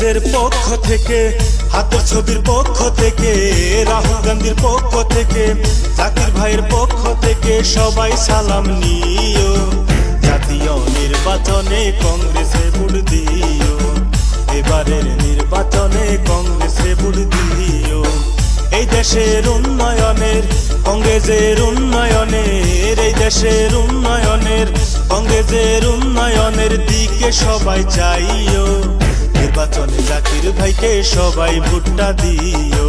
কংগ্রেসের পক্ষ থেকে, হাতের ছবির পক্ষ থেকে, রাহুল গান্ধীর পক্ষ থেকে, জাকির ভাইয়ের পক্ষ থেকে সবাই সালাম নিও। জাতীয় নির্বাচনে কংগ্রেসে ভোট দিও, এবারের নির্বাচনে কংগ্রেসে ভোট দিও। এই দেশের উন্নয়নের, কংগ্রেসের উন্নয়নের, এই দেশের উন্নয়নের, কংগ্রেসের উন্নয়নের দিকে সবাই চাইও। নির্বাচনে জাকির ভাইকে সবাই ভোটটা দিও,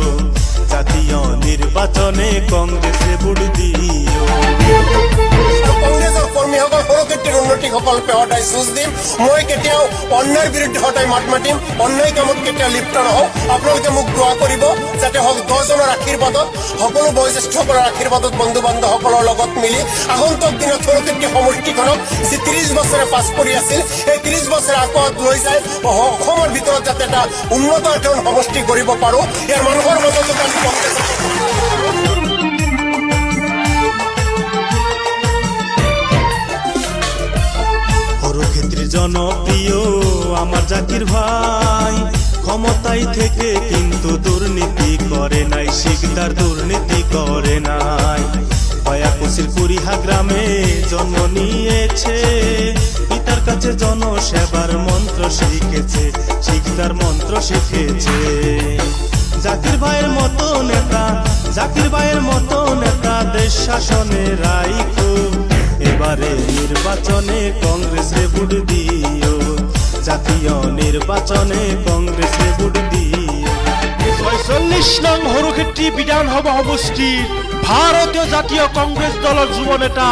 জাতীয় নির্বাচনে কংগ্রেসে ভোট দিও। কংগ্ৰেছৰ কৰ্মীসকল সৰক্ষেত্ৰীৰ উন্নতিসকল পেহতাই চুজ দিম। মই কেতিয়াও অন্যায়ৰ বিৰুদ্ধে সদায় মাত মাতিম, অন্যায় কামত কেতিয়াও লিপ্ত নহওঁ। আপোনালোকে মোক দোৱা কৰিব যাতে 10জনৰ আশীৰ্বাদত, সকলো বয়োজ্যেষ্ঠসকলৰ আশীৰ্বাদত, বন্ধু বান্ধৱসকলৰ লগত মিলি আগন্তুক দিনত সৰক্ষেত্ৰী সমষ্টিখনক যি 30 বছৰে পাছ কৰি আছিল, সেই 30 বছৰ আগত লৈ যায় অসমৰ ভিতৰত যাতে এটা উন্নত এখন সমষ্টি কৰিব পাৰোঁ, ইয়াৰ মানুহৰ মাজত আমি কংগ্ৰেছ সরক্ষেত্রীর জনপ্রিয় আমার জাকির ভাই, ক্ষমতায় থেকে কিন্তু দুর্নীতি করে নাই, শিকদার দুর্নীতি করে নাই। কয়াকুশির কুড়িহা গ্রামে জন্ম নিয়েছে, পিতার কাছে জনসেবার মন্ত্র শিখেছে, শিকদার মন্ত্র শিখেছে। জাকির ভাইয়ের মতো নেতা, জাকির ভাইয়ের মতো নেতা দেশ শাসনে রাইখো। এবারে নির্বাচনে কংগ্রেসে ভোট দিও, জাতীয় নির্বাচনে কংগ্রেসে ভোট দিও। ৪৬ নং সৰুক্ষেত্ৰী বিধানসভা সমষ্টিৰ ভাৰতীয় জাতীয় কংগ্ৰেছ দলৰ যুৱ নেতা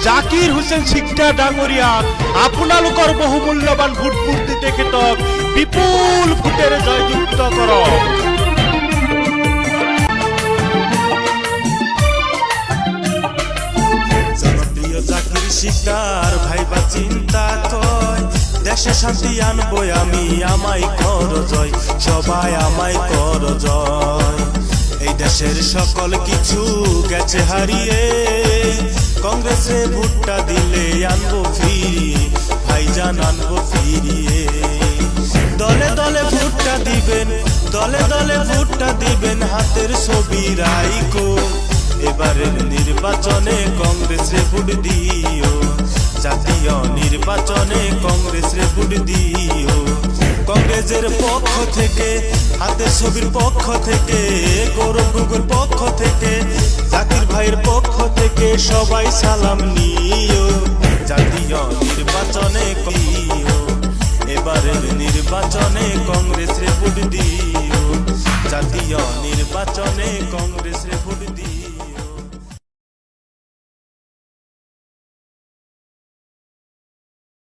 জাকিৰ হুছেইন শিকদাৰ ডাঙৰীয়াক আপোনালোকৰ বহুমূল্যৱান ভোটবোৰ দি তেখেতক বিপুল ভোটেৰে জয়যুক্ত কৰক। শিকদার ভাইবা চিন্তা কয়, দেশে শান্তি আনবো আমি, আমায় কর জয়, সবাই আমায় কর জয়। এই দেশের সকল কিছু গেছে হারিয়ে, কংগ্রেসে ভোটটা দিলে আনবো ফিরিয়ে, ভাইজান আনবো ফিরিয়ে। দলে দলে ভোটটা দিবেন, দলে দলে ভোটটা দিবেন, হাতের ছবি রাইখো। এবারের নির্বাচনে কংগ্রেসে ভোট দিও, জাতীয় নির্বাচনে কংগ্রেসে ভোট দিও। কংগ্রেসের পক্ষ থেকে, হাতের ছবির পক্ষ থেকে, গৌরব গগৈর পক্ষ থেকে, জাকির ভাইয়ের পক্ষ থেকে সবাই সালাম নিও। জাতীয় নির্বাচনে দিও, এবারের নির্বাচনে কংগ্রেসে ভোট দিও, জাতীয় নির্বাচনে কংগ্রেসে ভোট দিও।